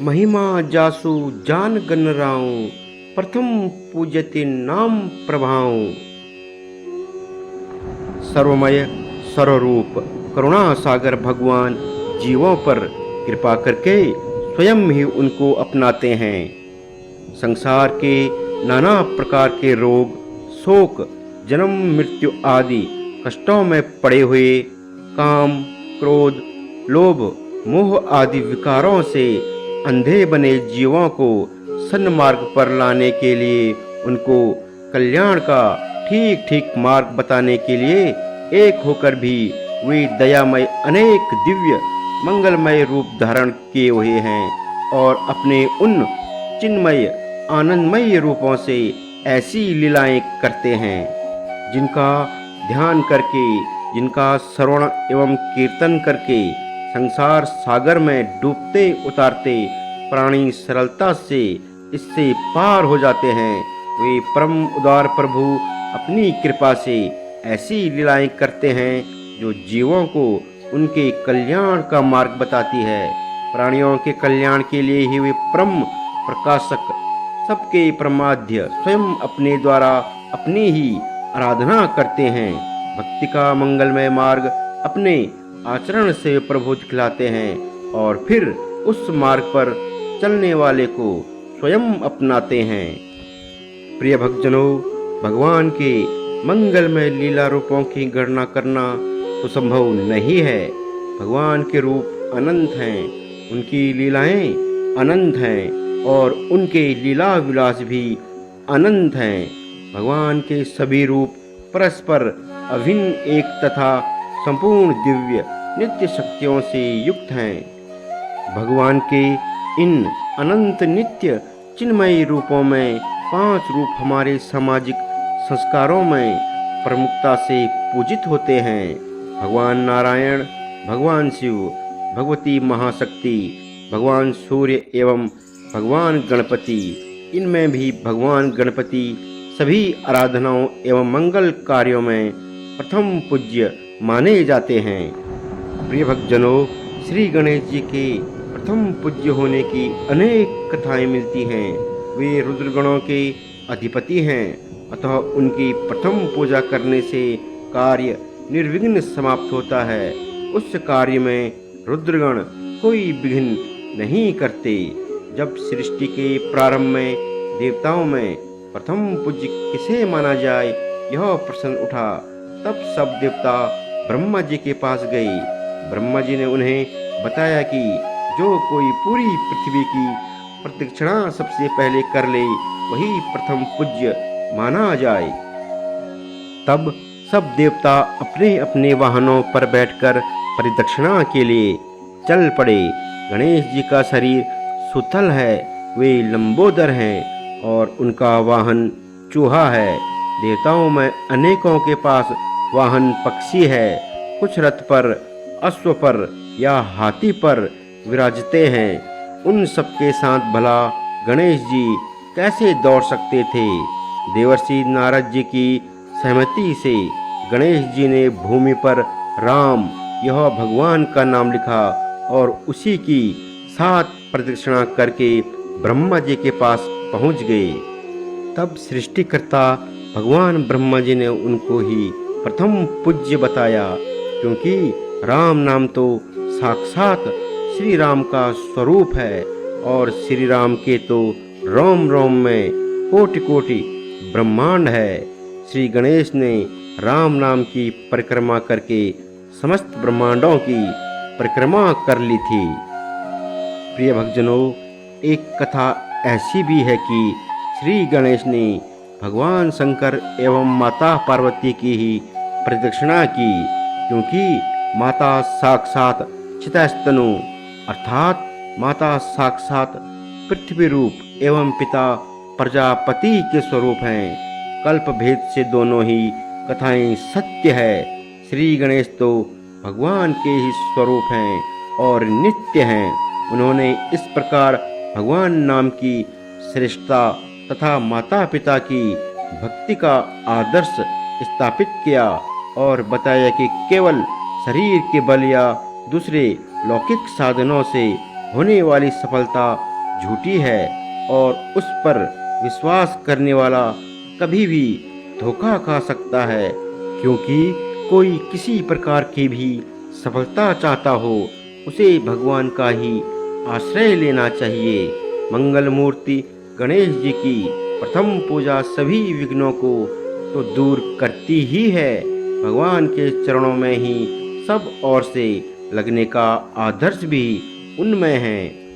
महिमा जासु जान गणराऊं, प्रथम पूजते नाम प्रभाऊं। सर्वमय सर्वरूप करुणा सागर भगवान जीवों पर कृपा करके स्वयं ही उनको अपनाते हैं। संसार के नाना प्रकार के रोग, शोक, जन्म मृत्यु आदि कष्टों में पड़े हुए काम, क्रोध, लोभ, मोह आदि विकारों से अंधे बने जीवों को सन्मार्ग पर लाने के लिए, उनको कल्याण का ठीक ठीक मार्ग बताने के लिए एक होकर भी वे दयामय अनेक दिव्य मंगलमय रूप धारण किए हुए हैं और अपने उन चिन्मय आनंदमय रूपों से ऐसी लीलाएं करते हैं जिनका ध्यान करके, जिनका श्रवण एवं कीर्तन करके संसार सागर में डूबते उतारते प्राणी सरलता से इससे पार हो जाते हैं। वे परम उदार प्रभु अपनी कृपा से ऐसी लीलाएं करते हैं जो जीवों को उनके कल्याण का मार्ग बताती है। प्राणियों के कल्याण के लिए ही वे परम प्रकाशक, सबके परमाध्य स्वयं अपने द्वारा अपनी ही आराधना करते हैं। भक्ति का मंगलमय मार्ग अपने आचरण से प्रभु दिखलाते हैं और फिर उस मार्ग पर चलने वाले को स्वयं अपनाते हैं। प्रिय भक्तजनों, भगवान के मंगलमय लीला रूपों की गणना करना तो संभव नहीं है। भगवान के रूप अनंत हैं, उनकी लीलाएं अनंत हैं और उनके लीला विलास भी अनंत हैं। भगवान के सभी रूप परस्पर अभिन्न एक तथा संपूर्ण दिव्य नित्य शक्तियों से युक्त हैं। भगवान के इन अनंत नित्य चिन्मयी रूपों में 5 रूप हमारे सामाजिक संस्कारों में प्रमुखता से पूजित होते हैं। भगवान नारायण, भगवान शिव, भगवती महाशक्ति, भगवान सूर्य एवं भगवान गणपति। इनमें भी भगवान गणपति सभी आराधनाओं एवं मंगल कार्यों में प्रथम पूज्य माने जाते हैं। प्रिय भक्तजनों, श्री गणेश जी के प्रथम पूज्य होने की अनेक कथाएं मिलती हैं। वे रुद्रगणों के अधिपति हैं, अतः उनकी प्रथम पूजा करने से कार्य निर्विघ्न समाप्त होता है। उस कार्य में रुद्रगण कोई विघ्न नहीं करते। जब सृष्टि के प्रारंभ में देवताओं में प्रथम पूज्य किसे माना जाए, यह प्रश्न उठा, तब सब देवता ब्रह्मा जी के पास गए। ब्रह्मा जी ने उन्हें बताया कि जो कोई पूरी पृथ्वी की प्रदक्षिणा सबसे पहले कर ले, वही प्रथम पूज्य माना जाए। तब सब देवता अपने अपने वाहनों पर बैठकर परिदक्षिणा के लिए चल पड़े। गणेश जी का शरीर सुतल है, वे लंबोदर हैं और उनका वाहन चूहा है। देवताओं में अनेकों के पास वाहन पक्षी है। कुछ रथ पर, अश्व पर या हाथी पर विराजते हैं। उन सबके साथ भला गणेश जी कैसे दौड़ सकते थे? देवर्षि नारद जी की सहमति से गणेश जी ने भूमि पर राम, यह भगवान का नाम लिखा और उसी की 7 प्रदक्षिणा करके ब्रह्मा जी के पास पहुंच गए। तब सृष्टिकर्ता भगवान ब्रह्मा जी ने उनको ही प्रथम पूज्य बताया, क्योंकि राम नाम तो साक्षात श्री राम का स्वरूप है और श्री राम के तो रोम रोम में कोटि कोटि ब्रह्मांड है। श्री गणेश ने राम नाम की परिक्रमा करके समस्त ब्रह्मांडों की परिक्रमा कर ली थी। प्रिय भक्तजनों, एक कथा ऐसी भी है कि श्री गणेश ने भगवान शंकर एवं माता पार्वती की ही प्रदक्षिणा की, क्योंकि माता साक्षात चितस्तनु अर्थात माता साक्षात पृथ्वी रूप एवं पिता प्रजापति के स्वरूप हैं। कल्प भेद से दोनों ही कथाएं सत्य है। श्री गणेश तो भगवान के ही स्वरूप हैं और नित्य हैं। उन्होंने इस प्रकार भगवान नाम की श्रेष्ठता तथा माता पिता की भक्ति का आदर्श स्थापित किया और बताया कि केवल शरीर के बल या दूसरे लौकिक साधनों से होने वाली सफलता झूठी है और उस पर विश्वास करने वाला कभी भी धोखा खा सकता है, क्योंकि कोई किसी प्रकार की भी सफलता चाहता हो उसे भगवान का ही आश्रय लेना चाहिए। मंगल मूर्ति गणेश जी की प्रथम पूजा सभी विघ्नों को तो दूर करती ही है। भगवान के चरणों में ही सब ओर से लगने का आदर्श भी उनमें है।